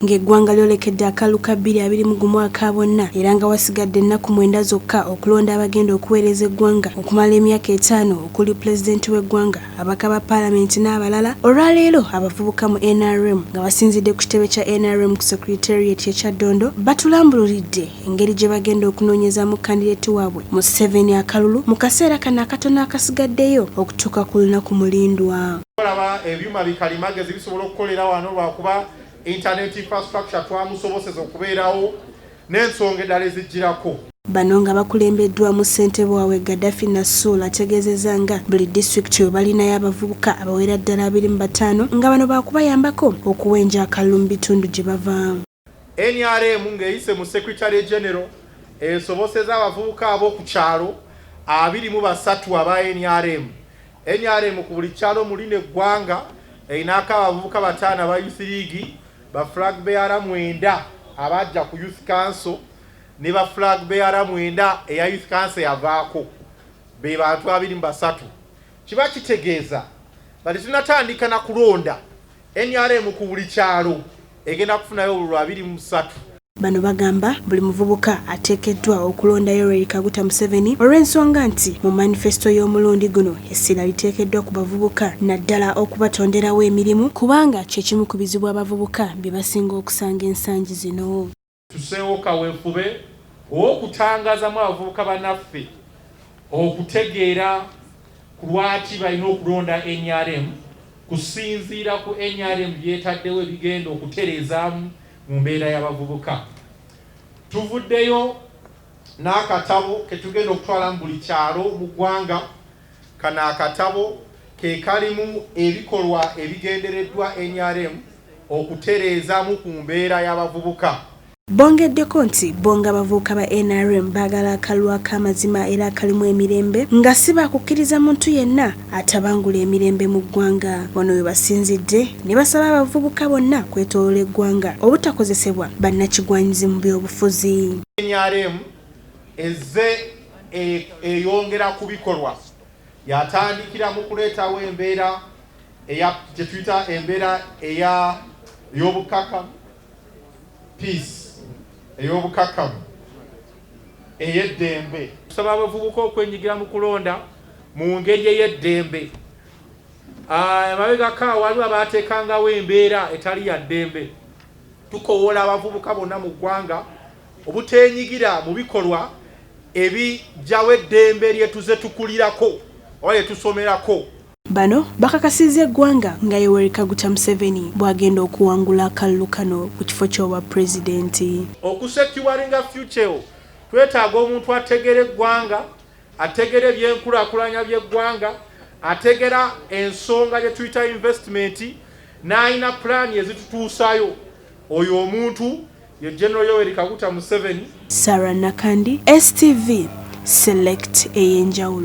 Ng'eggwanga lyolekedde akalulu ka 2021 bonna era nga wasigadde ennaku 9 zokka okulonda abagenda okuweereza eggwanga okumala emyaka 5 okuli pulezidenti w'eggwanga, abaka ba paalamenti n'abalala. Olwaleero abavubuka mu NRM nga basinzidde ku kitebe kya NRM ku Secretariat y'e Kyaddondo batulambululidde engeri gye bagenda okunoonyezaamu kandideeti waabwe mu 7 akalulu mu kaseera kano akatono akasigaddeyo okutuuka ku lunaku mulindwa. Olaba ebyuma bikalimagezi bisobola okukolera wano lwakuba internet infrastructure twamusoboseza okubeerawo n'ensonga eddala ezijjirako. Bano nga bakulembeddwamu ssentebe waabwe Gaddafi Nassour ategeezezza nga buli disitulikiti we balinayo abavubuka abawera ddala 25 nga bano baakubayambako okuwenja akalulu mu bitundu gye bava. NRM ng'eyise mu Secretary General esoboseza abavubuka ab'oku kyalo 23 aba NRM. NRM ku buli kyalo muli n'eggwanga erinaako abavubuka 5 aba Youth League, ba flag bearer 9 abajja ku Youth Council ne ba flag bearer 9 eya Youth Council yavaako, be bantu 23. Kiba kitegeeza bali tunatandika na kulonda NRM ku buli kyalo egenda kufunayo obululu 23. Bano bagamba buli muvubuka ateekeddwa okulonda Yoweri Kaguta Museveni olw'ensonga nti mu manifesto y'omulundi guno essira liteekeddwa ku bavubuka naddala okubatonderawo emirimu kubanga kye kimu ku bizibu abavubuka bye basinga okusanga ensangi zino. Tuseewo kaweefube ow'okutangazamu abavubuka bannaffe okutegeera ku lwaki balina okulonda NRM kusinziira ku NRM byetaddewo ebigenda okutereezaamu mu mbeera y'abavubuka. Tuvuddeyo n'akatabo ke tugenda okutwala mu buli kyalo mu ggwanga. Kano akatabo ke kalimu ebikolwa ebigendereddwa NRM okutereezaamu ku mbeera y'abavubuka. Bongeddeko nti bonga abavubuka ba NRM baagala akalulu ak'amazima era akalimu emirembe nga si baakukkiriza muntu yenna atabangula emirembe mu ggwanga. Wano we basinzidde ne basaba abavubuka bonna kwetooloola eggwanga obutakozesebwa bannakigwanyizi mu byobufuzi. NRM ezze eyongera ku bikolwa, yatandikira mu kuleetawo embeera gye tuyita embeera ey'obukakamu, peace ey'obukakamu ey'eddembe. Tusaba abavubuka okwenyigira mu kulonda mu ngeri ey'eddembe. Emabegako waliwo abaateekangawo embeera etali ya ddembe. Tukowoola abavubuka bonna mu ggwanga obuteenyigira mu bikolwa ebijjawo eddembe lye tuze tukulirako oba lye tusomerako. Bano bakakasizza eggwanga nga Yoweri Kaguta Museveni bw'agenda okuwangula akalulu kano ku kifo ky'obwa pulezidenti. Okusecuringa future twetaaga omuntu ategera eggwanga, ategera ebyenkulaakulanya by'eggwanga, ategera ensonga gye tuyita investment, n'alina pulaani ezitutuusayo. Oyo omuntu ye General Yoweri Kaguta Museveni. Sarah Nakandi, STV Select ey'enjawulo.